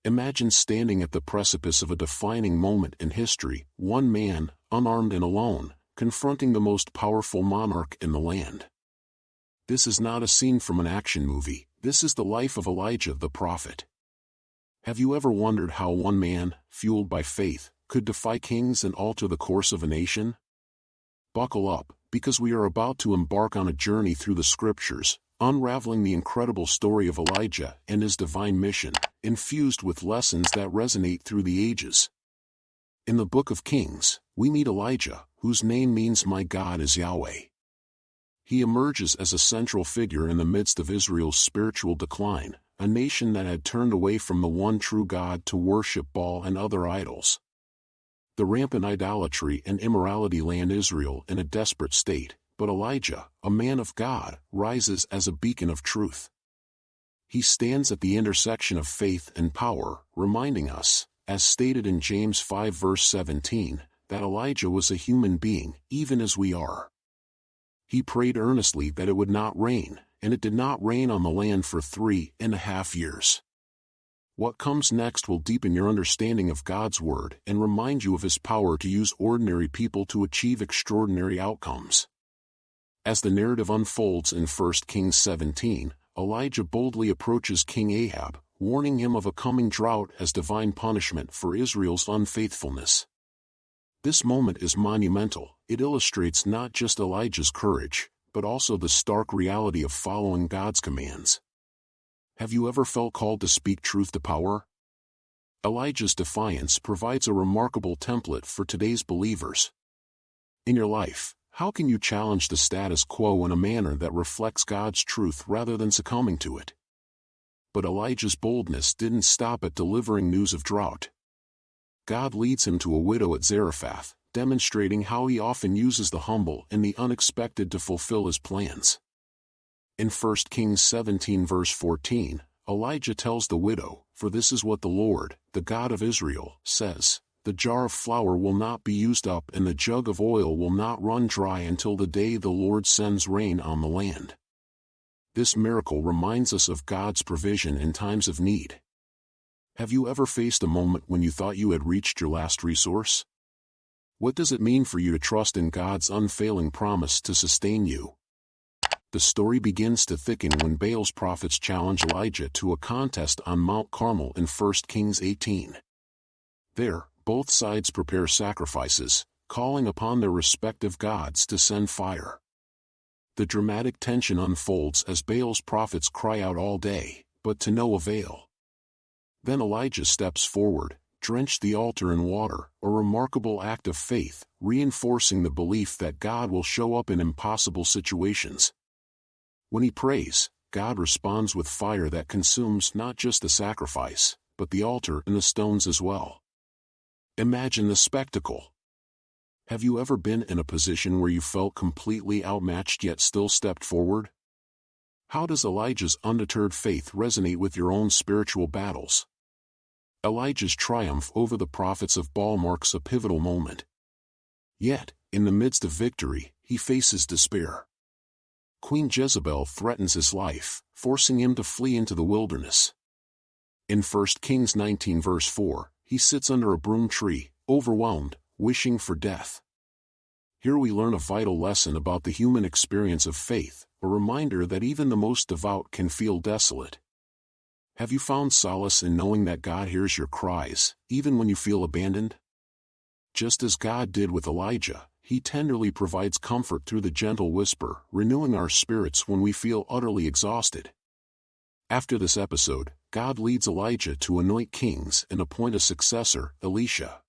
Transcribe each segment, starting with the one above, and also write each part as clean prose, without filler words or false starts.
Imagine standing at the precipice of a defining moment in history, one man, unarmed and alone, confronting the most powerful monarch in the land. This is not a scene from an action movie, this is the life of Elijah the prophet. Have you ever wondered how one man, fueled by faith, could defy kings and alter the course of a nation? Buckle up, because we are about to embark on a journey through the scriptures, unraveling the incredible story of Elijah and his divine mission, infused with lessons that resonate through the ages. In the book of Kings, we meet Elijah, whose name means "My God is Yahweh." He emerges as a central figure in the midst of Israel's spiritual decline, a nation that had turned away from the one true God to worship Baal and other idols. The rampant idolatry and immorality land Israel in a desperate state, but Elijah, a man of God, rises as a beacon of truth. He stands at the intersection of faith and power, reminding us, as stated in James 5 verse 17, that Elijah was a human being, even as we are. He prayed earnestly that it would not rain, and it did not rain on the land for 3.5 years. What comes next will deepen your understanding of God's word and remind you of his power to use ordinary people to achieve extraordinary outcomes. As the narrative unfolds in 1 Kings 17, Elijah boldly approaches King Ahab, warning him of a coming drought as divine punishment for Israel's unfaithfulness. This moment is monumental. It illustrates not just Elijah's courage, but also the stark reality of following God's commands. Have you ever felt called to speak truth to power? Elijah's defiance provides a remarkable template for today's believers. In your life, how can you challenge the status quo in a manner that reflects God's truth rather than succumbing to it? But Elijah's boldness didn't stop at delivering news of drought. God leads him to a widow at Zarephath, demonstrating how he often uses the humble and the unexpected to fulfill his plans. In 1 Kings 17 verse 14, Elijah tells the widow, "For this is what the Lord, the God of Israel, says, the jar of flour will not be used up and the jug of oil will not run dry until the day the Lord sends rain on the land." This miracle reminds us of God's provision in times of need. Have you ever faced a moment when you thought you had reached your last resource? What does it mean for you to trust in God's unfailing promise to sustain you? The story begins to thicken when Baal's prophets challenge Elijah to a contest on Mount Carmel in 1 Kings 18. There, both sides prepare sacrifices, calling upon their respective gods to send fire. The dramatic tension unfolds as Baal's prophets cry out all day, but to no avail. Then Elijah steps forward, drenched the altar in water, a remarkable act of faith, reinforcing the belief that God will show up in impossible situations. When he prays, God responds with fire that consumes not just the sacrifice, but the altar and the stones as well. Imagine the spectacle. Have you ever been in a position where you felt completely outmatched yet still stepped forward? How does Elijah's undeterred faith resonate with your own spiritual battles? Elijah's triumph over the prophets of Baal marks a pivotal moment. Yet, in the midst of victory, he faces despair. Queen Jezebel threatens his life, forcing him to flee into the wilderness. In 1 Kings 19 verse 4, he sits under a broom tree, overwhelmed, wishing for death. Here we learn a vital lesson about the human experience of faith, a reminder that even the most devout can feel desolate. Have you found solace in knowing that God hears your cries, even when you feel abandoned? Just as God did with Elijah, he tenderly provides comfort through the gentle whisper, renewing our spirits when we feel utterly exhausted. After this episode, God leads Elijah to anoint kings and appoint a successor, Elisha.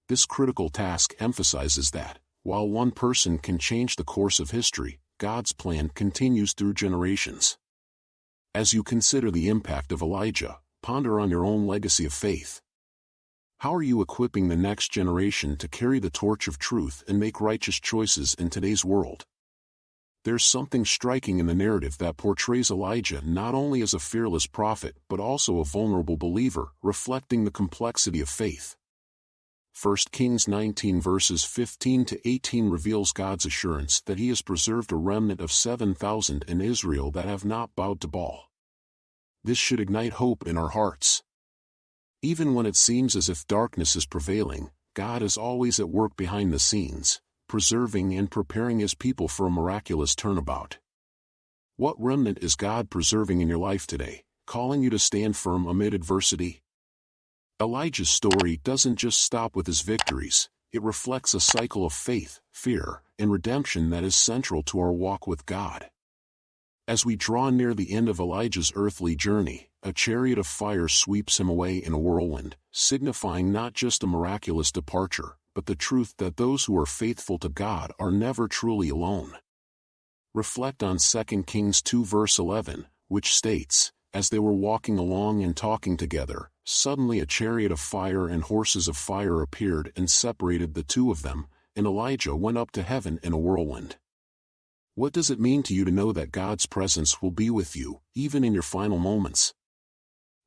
This critical task emphasizes that, while one person can change the course of history, God's plan continues through generations. As you consider the impact of Elijah, ponder on your own legacy of faith. How are you equipping the next generation to carry the torch of truth and make righteous choices in today's world? There's something striking in the narrative that portrays Elijah not only as a fearless prophet but also a vulnerable believer, reflecting the complexity of faith. 1 Kings 19 verses 15 to 18 reveals God's assurance that he has preserved a remnant of 7,000 in Israel that have not bowed to Baal. This should ignite hope in our hearts. Even when it seems as if darkness is prevailing, God is always at work behind the scenes, preserving and preparing His people for a miraculous turnabout. What remnant is God preserving in your life today, calling you to stand firm amid adversity? Elijah's story doesn't just stop with his victories, it reflects a cycle of faith, fear, and redemption that is central to our walk with God. As we draw near the end of Elijah's earthly journey, a chariot of fire sweeps him away in a whirlwind, signifying not just a miraculous departure, but the truth that those who are faithful to God are never truly alone. Reflect on 2 Kings 2 verse 11, which states, "As they were walking along and talking together, suddenly a chariot of fire and horses of fire appeared and separated the two of them, and Elijah went up to heaven in a whirlwind." What does it mean to you to know that God's presence will be with you, even in your final moments?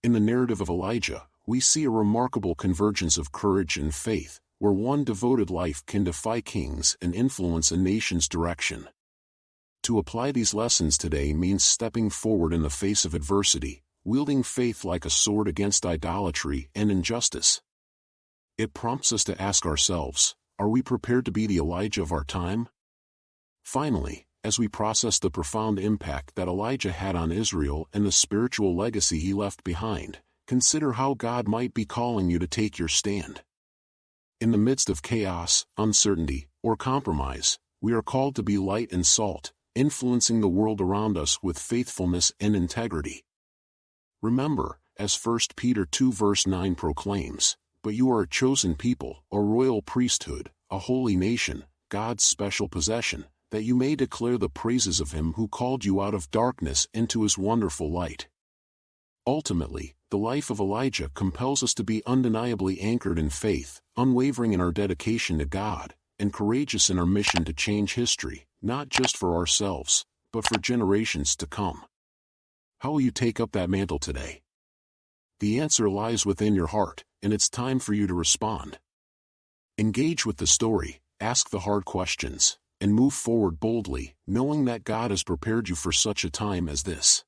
In the narrative of Elijah, we see a remarkable convergence of courage and faith, where one devoted life can defy kings and influence a nation's direction. To apply these lessons today means stepping forward in the face of adversity, wielding faith like a sword against idolatry and injustice. It prompts us to ask ourselves, are we prepared to be the Elijah of our time? Finally, as we process the profound impact that Elijah had on Israel and the spiritual legacy he left behind, consider how God might be calling you to take your stand. In the midst of chaos, uncertainty, or compromise, we are called to be light and salt, influencing the world around us with faithfulness and integrity. Remember, as 1 Peter 2 verse 9 proclaims, "But you are a chosen people, a royal priesthood, a holy nation, God's special possession, that you may declare the praises of Him who called you out of darkness into His wonderful light." Ultimately, the life of Elijah compels us to be undeniably anchored in faith, unwavering in our dedication to God, and courageous in our mission to change history, not just for ourselves, but for generations to come. How will you take up that mantle today? The answer lies within your heart, and it's time for you to respond. Engage with the story, ask the hard questions, and move forward boldly, knowing that God has prepared you for such a time as this.